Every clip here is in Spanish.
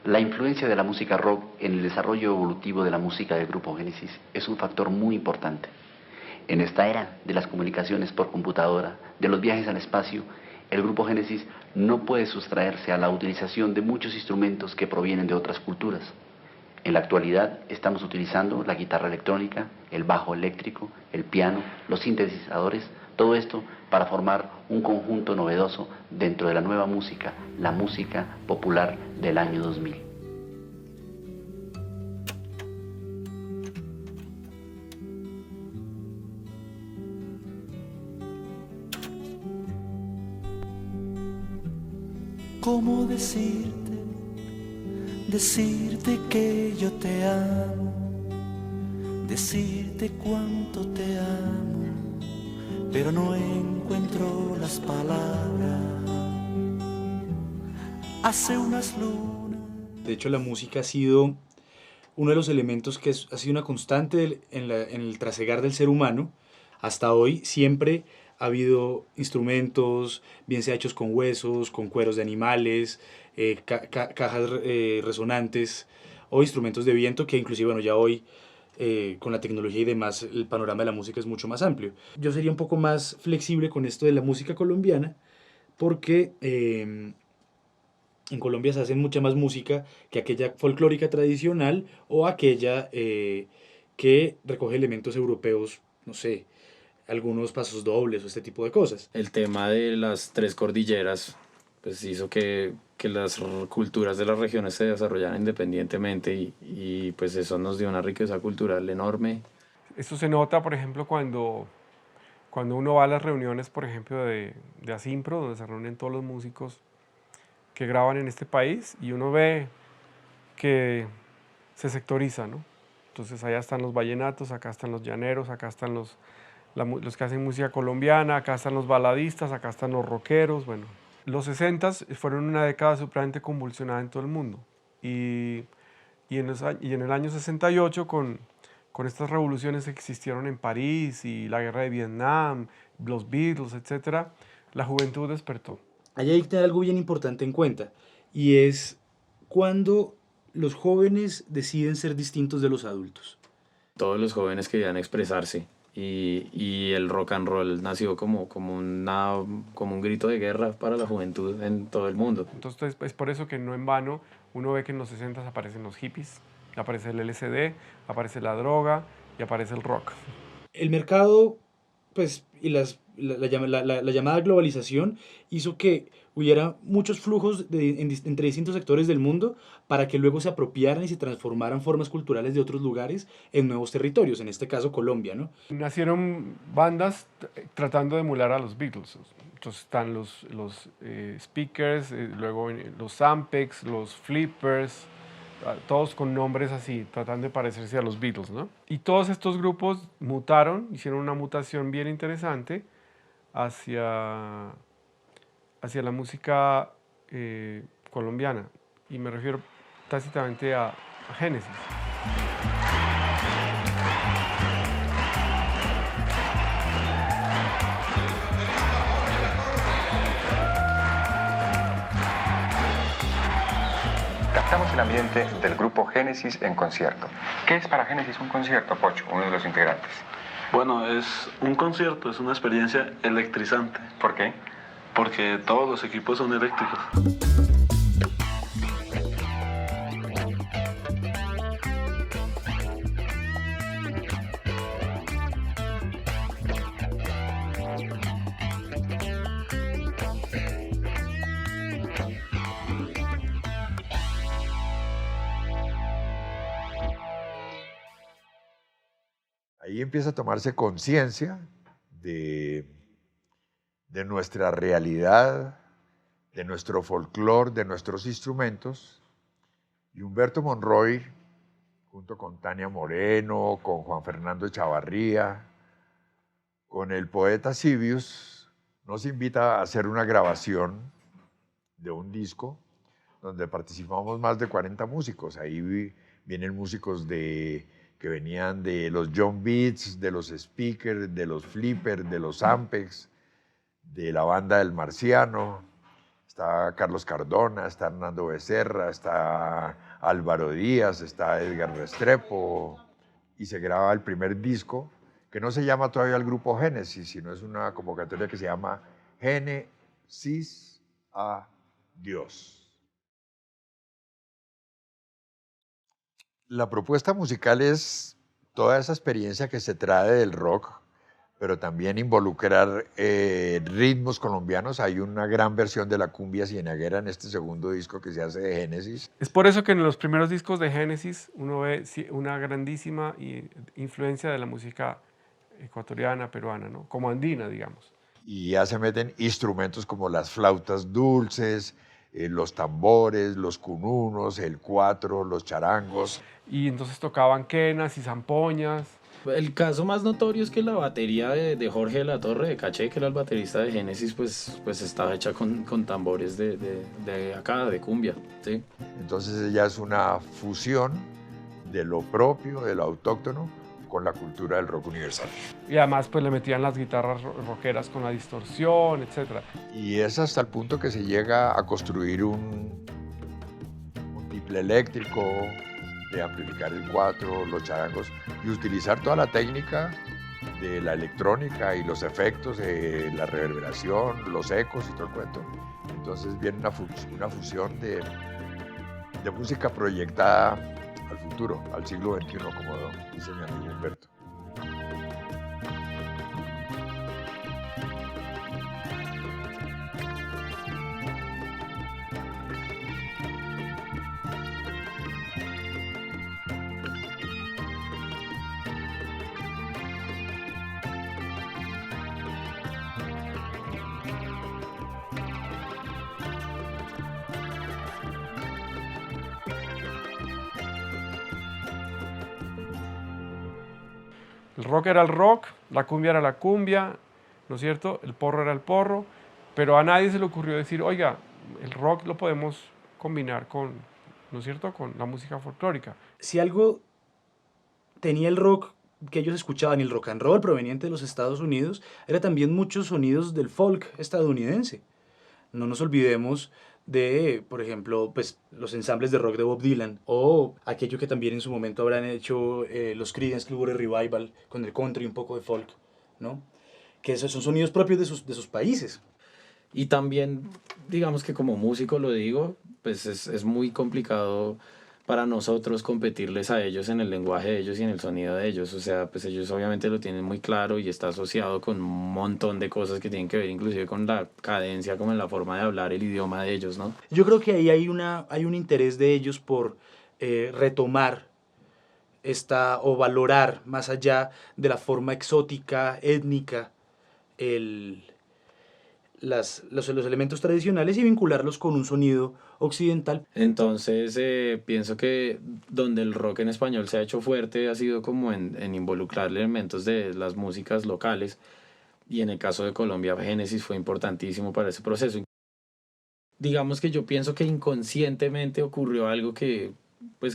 La influencia de la música rock en el desarrollo evolutivo de la música del Grupo Génesis es un factor muy importante. En esta era de las comunicaciones por computadora, de los viajes al espacio, el Grupo Génesis no puede sustraerse a la utilización de muchos instrumentos que provienen de otras culturas. En la actualidad estamos utilizando la guitarra electrónica, el bajo eléctrico, el piano, los sintetizadores, todo esto para formar un conjunto novedoso dentro de la nueva música, la música popular del año 2000. ¿Cómo decirte que yo te amo, decirte cuánto te amo, pero no encuentro las palabras? Hace unas lunas. De hecho, la música ha sido uno de los elementos que ha sido una constante en el trasegar del ser humano. Hasta hoy siempre ha habido instrumentos, bien sea hechos con huesos, con cueros de animales, cajas resonantes o instrumentos de viento, que inclusive, bueno, ya hoy con la tecnología y demás, el panorama de la música es mucho más amplio. Yo sería un poco más flexible con esto de la música colombiana, porque en Colombia se hace mucha más música que aquella folclórica tradicional o aquella que recoge elementos europeos, no sé, algunos pasos dobles o este tipo de cosas. El tema de las tres cordilleras pues hizo que las culturas de las regiones se desarrollaran independientemente y pues eso nos dio una riqueza cultural enorme. Esto se nota, por ejemplo, cuando uno va a las reuniones, por ejemplo, de Asimpro, donde se reúnen todos los músicos que graban en este país, y uno ve que se sectoriza, ¿no? Entonces allá están los vallenatos, acá están los llaneros, acá están los que hacen música colombiana, acá están los baladistas, acá están los rockeros, bueno. Los 60s fueron una década supremamente convulsionada en todo el mundo, y en el año 68, con estas revoluciones que existieron en París y la guerra de Vietnam, los Beatles, etc., la juventud despertó. Allá hay que tener algo bien importante en cuenta, y es cuando los jóvenes deciden ser distintos de los adultos. Todos los jóvenes querían expresarse y el rock and roll nació como un grito de guerra para la juventud en todo el mundo. Entonces es por eso que no en vano uno ve que en los 60 aparecen los hippies, aparece el LSD, aparece la droga y aparece el rock. El mercado, pues, y la llamada globalización hizo que hubiera muchos flujos entre distintos sectores del mundo para que luego se apropiaran y se transformaran formas culturales de otros lugares en nuevos territorios, en este caso Colombia, ¿no? Nacieron bandas tratando de emular a los Beatles. Entonces están los speakers, luego los Ampex, los Flippers, todos con nombres así, tratando de parecerse a los Beatles, ¿no? Y todos estos grupos mutaron, hicieron una mutación bien interesante hacia la música colombiana, y me refiero tácitamente a Génesis. Captamos el ambiente del grupo Génesis en concierto. ¿Qué es para Génesis un concierto, Pocho, uno de los integrantes? Bueno, es un concierto, es una experiencia electrizante. ¿Por qué? Porque todos los equipos son eléctricos. Ahí empieza a tomarse conciencia de nuestra realidad, de nuestro folclore, de nuestros instrumentos. Y Humberto Monroy, junto con Tania Moreno, con Juan Fernando Echavarría, con el poeta Sibius, nos invita a hacer una grabación de un disco donde participamos más de 40 músicos. Ahí vienen músicos que venían de los John Beats, de los Speakers, de los Flippers, de los Ampex, de la banda del Marciano. está Carlos Cardona, está Hernando Becerra, está Álvaro Díaz, está Edgar Restrepo, y se graba el primer disco, que no se llama todavía el Grupo Génesis, sino es una convocatoria que se llama Génesis a Dios. La propuesta musical es toda esa experiencia que se trae del rock, pero también involucrar ritmos colombianos. Hay una gran versión de la cumbia cienaguera en este segundo disco que se hace de Génesis. Es por eso que en los primeros discos de Génesis uno ve una grandísima influencia de la música ecuatoriana, peruana, ¿no? Como andina, digamos. Y ya se meten instrumentos como las flautas dulces, los tambores, los cununos, el cuatro, los charangos. Y entonces tocaban quenas y zampoñas. El caso más notorio es que la batería de Jorge de la Torre, de Caché, que era el baterista de Génesis, pues estaba hecha con tambores de acá, de cumbia, ¿sí? Entonces ella es una fusión de lo propio, de lo autóctono, con la cultura del rock universal. Y además pues le metían las guitarras rockeras con la distorsión, etc. Y es hasta el punto que se llega a construir un tiple eléctrico, de amplificar el cuatro, los charangos, y utilizar toda la técnica de la electrónica y los efectos, la reverberación, los ecos y todo el cuento. Entonces viene una fusión de música proyectada al futuro, al siglo XXI, como dice mi amigo Humberto. El rock era el rock, la cumbia era la cumbia, ¿no es cierto? El porro era el porro, pero a nadie se le ocurrió decir, oiga, el rock lo podemos combinar con, ¿no es cierto?, con la música folclórica. Si algo tenía el rock que ellos escuchaban y el rock and roll proveniente de los Estados Unidos, era también muchos sonidos del folk estadounidense. No nos olvidemos de, por ejemplo, pues, los ensambles de rock de Bob Dylan, o aquello que también en su momento habrán hecho los Creedence Clearwater Revival con el country y un poco de folk, ¿no? Que esos son sonidos propios de sus países. Y también, digamos que como músico lo digo, pues es muy complicado para nosotros competirles a ellos en el lenguaje de ellos y en el sonido de ellos. O sea, pues ellos obviamente lo tienen muy claro y está asociado con un montón de cosas que tienen que ver inclusive con la cadencia, como en la forma de hablar el idioma de ellos, ¿no? Yo creo que ahí hay un interés de ellos por retomar o valorar más allá de la forma exótica, étnica, los elementos tradicionales y vincularlos con un sonido occidental. Entonces pienso que donde el rock en español se ha hecho fuerte ha sido como en involucrar elementos de las músicas locales, y en el caso de Colombia Génesis fue importantísimo para ese proceso. Digamos que yo pienso que inconscientemente ocurrió algo que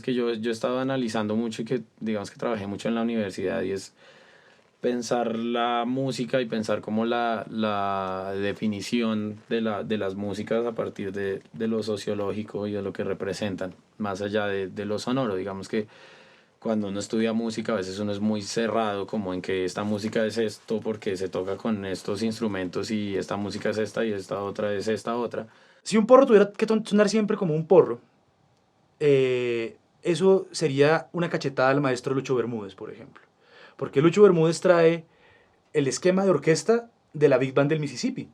yo he estado analizando mucho y que digamos que trabajé mucho en la universidad, y es pensar la música y pensar como la definición de las músicas a partir de lo sociológico y de lo que representan, más allá de lo sonoro. Digamos que cuando uno estudia música a veces uno es muy cerrado como en que esta música es esto porque se toca con estos instrumentos, y esta música es esta y esta otra es esta otra. Si un porro tuviera que sonar siempre como un porro, eso sería una cachetada al maestro Lucho Bermúdez, por ejemplo. Porque Lucho Bermúdez trae el esquema de orquesta de la Big Band del Mississippi.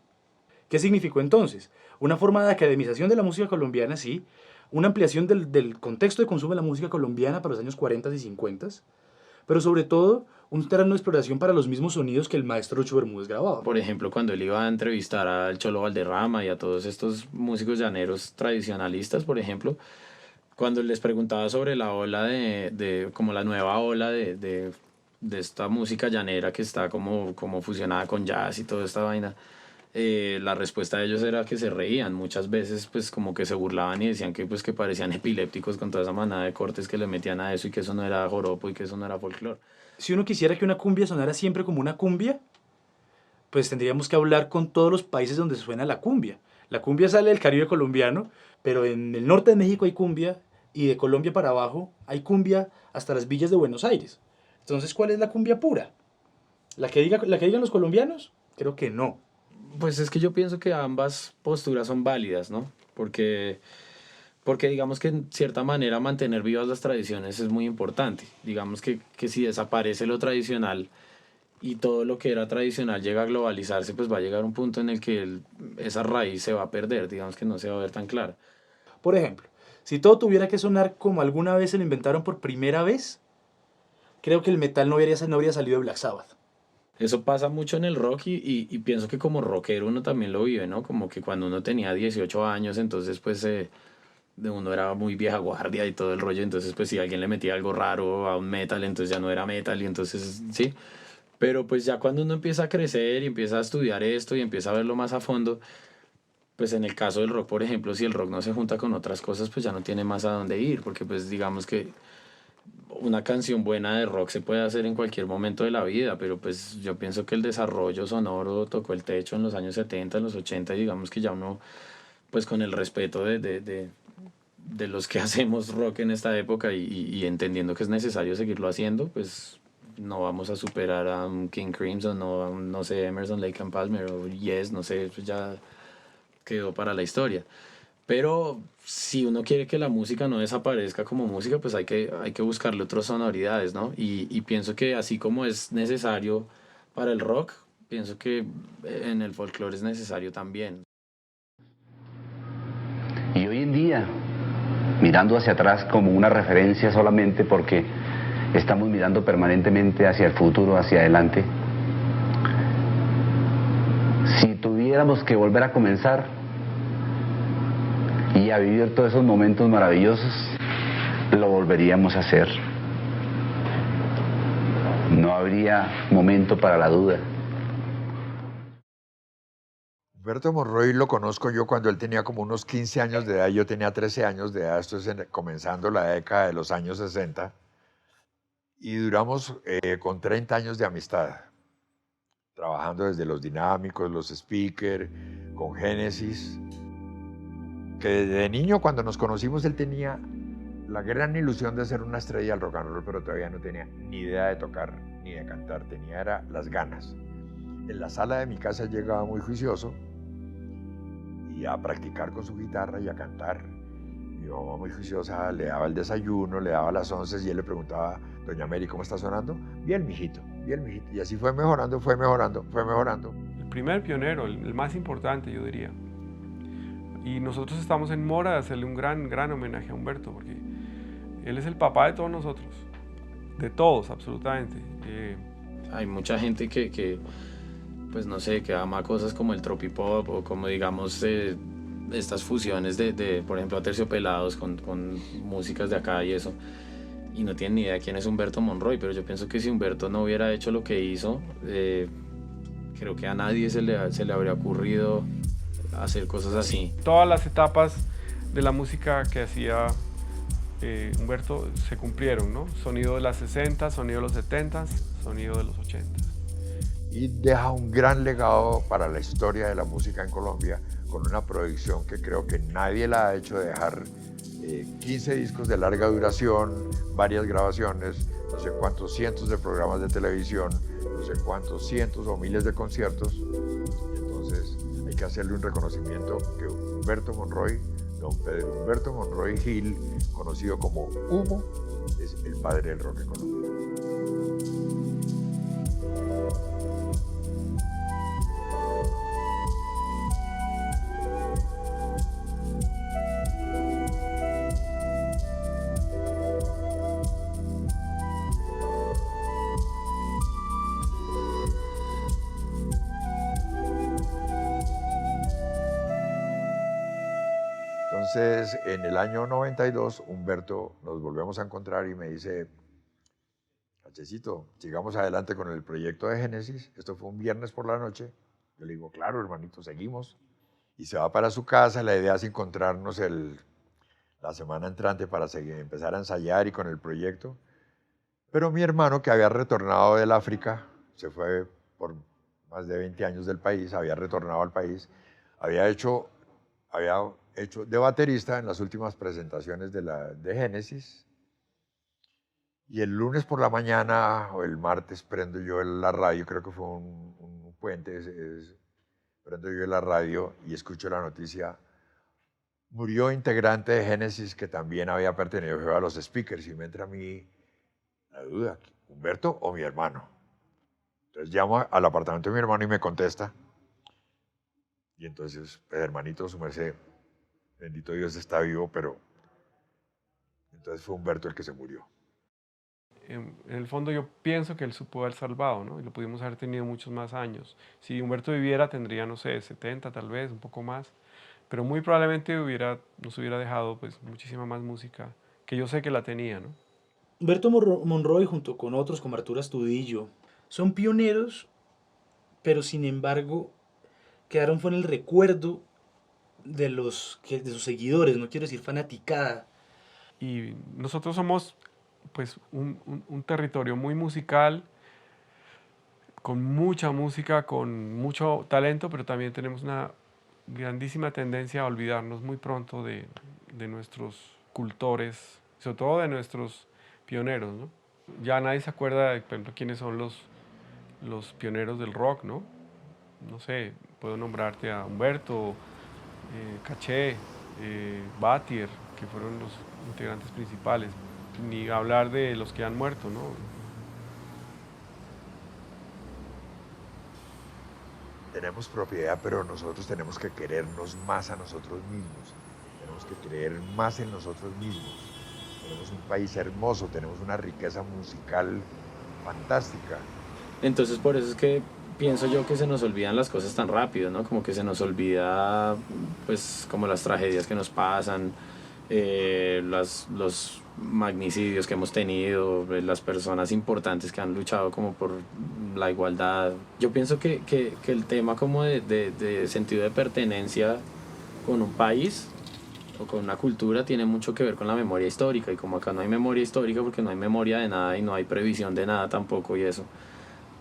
¿Qué significó entonces? Una forma de academización de la música colombiana, sí, una ampliación del contexto de consumo de la música colombiana para los años 40 y 50, pero sobre todo un terreno de exploración para los mismos sonidos que el maestro Lucho Bermúdez grababa. Por ejemplo, cuando él iba a entrevistar al Cholo Valderrama y a todos estos músicos llaneros tradicionalistas, por ejemplo, cuando les preguntaba sobre la ola como la nueva ola de esta música llanera que está como fusionada con jazz y toda esta vaina, la respuesta de ellos era que se reían. Muchas veces pues como que se burlaban y decían que pues que parecían epilépticos con toda esa manada de cortes que le metían a eso, y que eso no era joropo y que eso no era folclore. Si uno quisiera que una cumbia sonara siempre como una cumbia, pues tendríamos que hablar con todos los países donde suena la cumbia. La cumbia sale del Caribe colombiano, pero en el norte de México hay cumbia y de Colombia para abajo hay cumbia hasta las villas de Buenos Aires. Entonces, ¿cuál es la cumbia pura? ¿La que digan los colombianos? Creo que no. Pues es que yo pienso que ambas posturas son válidas, ¿no? Porque digamos que en cierta manera mantener vivas las tradiciones es muy importante. Digamos que si desaparece lo tradicional y todo lo que era tradicional llega a globalizarse, pues va a llegar un punto en el que esa raíz se va a perder, digamos que no se va a ver tan clara. Por ejemplo, si todo tuviera que sonar como alguna vez se lo inventaron por primera vez, creo que el metal no habría salido de Black Sabbath. Eso pasa mucho en el rock y pienso que como rockero uno también lo vive, ¿no? Como que cuando uno tenía 18 años, entonces pues de uno era muy vieja guardia y todo el rollo, entonces pues si alguien le metía algo raro a un metal, entonces ya no era metal y entonces sí. Pero pues ya cuando uno empieza a crecer y empieza a estudiar esto y empieza a verlo más a fondo, pues en el caso del rock, por ejemplo, si el rock no se junta con otras cosas, pues ya no tiene más a dónde ir, porque pues digamos que una canción buena de rock se puede hacer en cualquier momento de la vida, pero pues yo pienso que el desarrollo sonoro tocó el techo en los años 70, en los 80, y digamos que ya uno, pues con el respeto de los que hacemos rock en esta época y entendiendo que es necesario seguirlo haciendo, pues no vamos a superar a un King Crimson o a un, no sé, Emerson, Lake and Palmer o Yes, no sé, pues ya quedó para la historia. Pero si uno quiere que la música no desaparezca como música, pues hay que buscarle otras sonoridades, ¿no? Y pienso que así como es necesario para el rock, pienso que en el folclore es necesario también. Y hoy en día, mirando hacia atrás como una referencia solamente porque estamos mirando permanentemente hacia el futuro, hacia adelante, si tuviéramos que volver a comenzar y a vivir todos esos momentos maravillosos, lo volveríamos a hacer. No habría momento para la duda. Humberto Monroy lo conozco yo cuando él tenía como unos 15 años de edad, yo tenía 13 años de edad, esto es comenzando la década de los años 60, y duramos con 30 años de amistad, trabajando desde los dinámicos, los speakers, con Génesis, que desde niño cuando nos conocimos él tenía la gran ilusión de ser una estrella del rock and roll, pero todavía no tenía ni idea de tocar ni de cantar, tenía las ganas. En la sala de mi casa llegaba muy juicioso y a practicar con su guitarra y a cantar. Mi mamá muy juiciosa le daba el desayuno, le daba las 11 y él le preguntaba, doña Mary, ¿cómo está sonando? Bien, mijito, bien, mijito. Y así fue mejorando, fue mejorando, fue mejorando. El primer pionero, el más importante, yo diría. Y nosotros estamos en mora de hacerle un gran homenaje a Humberto, porque él es el papá de todos nosotros, de todos, absolutamente. Hay mucha gente que pues no sé, que ama cosas como el tropipop o como digamos estas fusiones por ejemplo, Aterciopelados con músicas de acá y eso, y no tienen ni idea quién es Humberto Monroy, pero yo pienso que si Humberto no hubiera hecho lo que hizo, creo que a nadie se le habría ocurrido hacer cosas así. Todas las etapas de la música que hacía Humberto se cumplieron, ¿no? Sonido de las 60, sonido de los 70, sonido de los 80. Y deja un gran legado para la historia de la música en Colombia, con una producción que creo que nadie la ha hecho, dejar 15 discos de larga duración, varias grabaciones, no sé cuántos cientos de programas de televisión, no sé cuántos cientos o miles de conciertos. Entonces hay que hacerle un reconocimiento que Humberto Monroy, don Pedro Humberto Monroy Gil, conocido como Humo, es el padre del rock en Colombia. Entonces, en el año 92, Humberto, nos volvemos a encontrar y me dice, Cachecito, sigamos adelante con el proyecto de Génesis. Esto fue un viernes por la noche. Yo le digo, claro, hermanito, seguimos. Y se va para su casa. La idea es encontrarnos la semana entrante para empezar a ensayar y con el proyecto. Pero mi hermano, que había retornado del África, se fue por más de 20 años del país, había retornado al país, había hecho había hecho de baterista en las últimas presentaciones de Génesis. Y el lunes por la mañana o el martes prendo yo la radio, creo que fue un puente, prendo yo la radio y escucho la noticia. Murió integrante de Génesis que también había pertenecido a los Speakers y me entra a mí la duda, ¿Humberto o mi hermano? Entonces llamo al apartamento de mi hermano y me contesta. Y entonces, pues, hermanito, su merced, bendito Dios está vivo, pero entonces fue Humberto el que se murió. En el fondo yo pienso que él se pudo haber salvado, ¿no? Y lo pudimos haber tenido muchos más años. Si Humberto viviera tendría, no sé, 70 tal vez, un poco más. Pero muy probablemente nos hubiera dejado pues, muchísima más música, que yo sé que la tenía, ¿no? Humberto Monroy, junto con otros, como Arturo Astudillo, son pioneros, pero sin embargo quedaron fue en el recuerdo de sus seguidores, no quiero decir fanaticada. Y nosotros somos pues un territorio muy musical, con mucha música, con mucho talento, pero también tenemos una grandísima tendencia a olvidarnos muy pronto de nuestros cultores, sobre todo de nuestros pioneros, ¿no? Ya nadie se acuerda, por ejemplo, quiénes son los pioneros del rock, ¿no? No sé, puedo nombrarte a Humberto, Caché, Batier, que fueron los integrantes principales, ni hablar de los que han muerto, ¿no? Tenemos propiedad, pero nosotros tenemos que querernos más a nosotros mismos. Tenemos que creer más en nosotros mismos. Tenemos un país hermoso, tenemos una riqueza musical fantástica. Entonces por eso es que pienso yo que se nos olvidan las cosas tan rápido, ¿no? Como que se nos olvida, pues, como las tragedias que nos pasan, los magnicidios que hemos tenido, las personas importantes que han luchado como por la igualdad. Yo pienso que el tema como de sentido de pertenencia con un país o con una cultura tiene mucho que ver con la memoria histórica, y como acá no hay memoria histórica porque no hay memoria de nada y no hay previsión de nada tampoco y eso,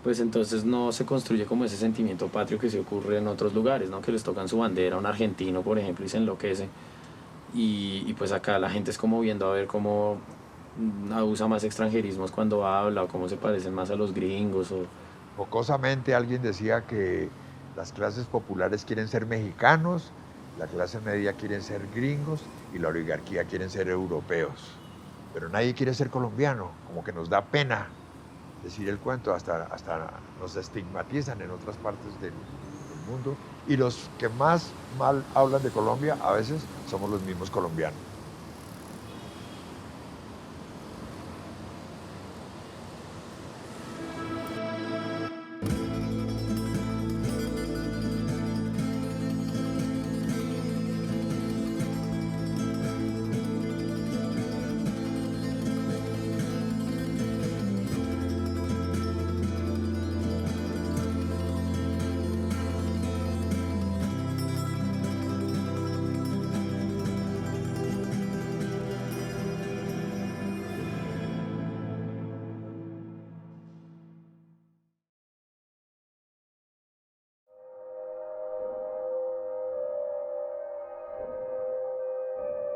pues entonces no se construye como ese sentimiento patrio que se ocurre en otros lugares, ¿no? Que les tocan su bandera a un argentino, por ejemplo, y se enloquece. Y pues acá la gente es como viendo a ver cómo usa más extranjerismos cuando habla, o cómo se parecen más a los gringos. Jocosamente alguien decía que las clases populares quieren ser mexicanos, la clase media quieren ser gringos y la oligarquía quieren ser europeos. Pero nadie quiere ser colombiano, como que nos da pena decir el cuento, hasta nos estigmatizan en otras partes del mundo. Y los que más mal hablan de Colombia a veces somos los mismos colombianos.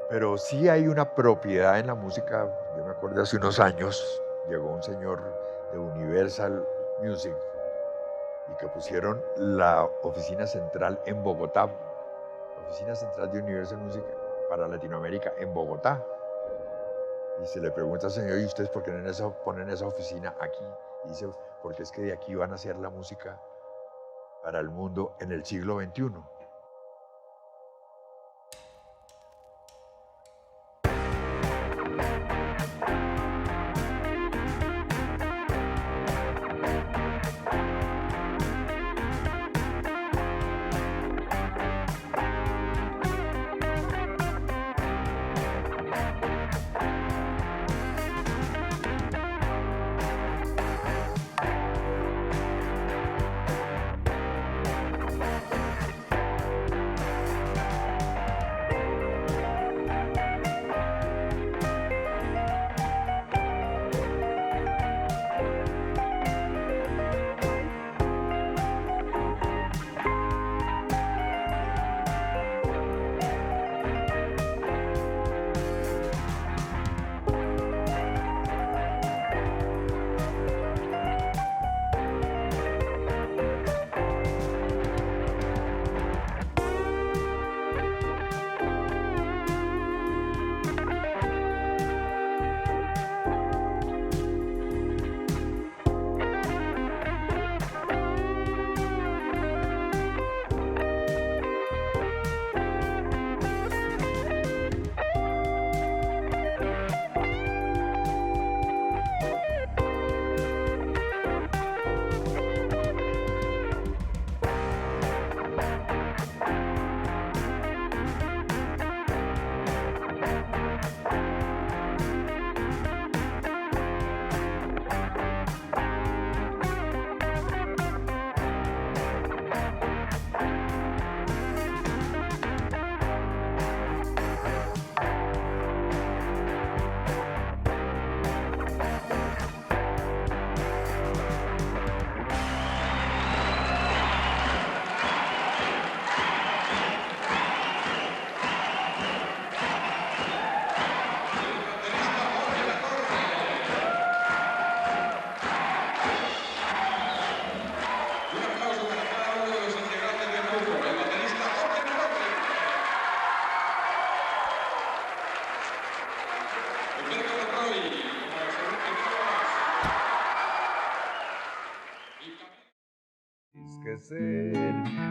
Pero sí hay una propiedad en la música. Yo me acuerdo hace unos años, llegó un señor de Universal Music y que pusieron la oficina central en Bogotá, la oficina central de Universal Music para Latinoamérica en Bogotá. Y se le pregunta al señor, ¿y ustedes por qué ponen esa oficina aquí? Y dice, porque es que de aquí van a hacer la música para el mundo en el siglo XXI.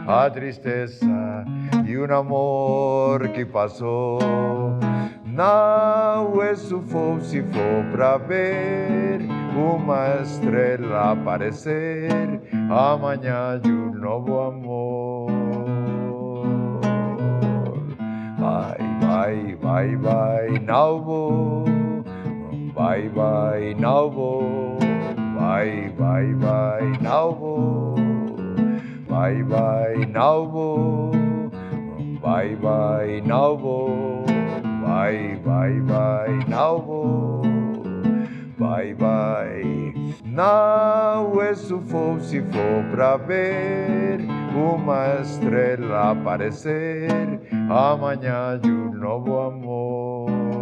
a tristeza e um amor que passou. Não isso se for pra ver uma estrela aparecer amanhã de um novo amor. Vai, vai, vai, não vou. Vai, vai, não vou. Vai, vai, vai, não vou. Vai, vai, não vou. Vai, vai, não vou. Vai, vai, vai, não vou. Vai, vai. Não, isso se for pra ver uma estrela aparecer amanhã de um novo amor.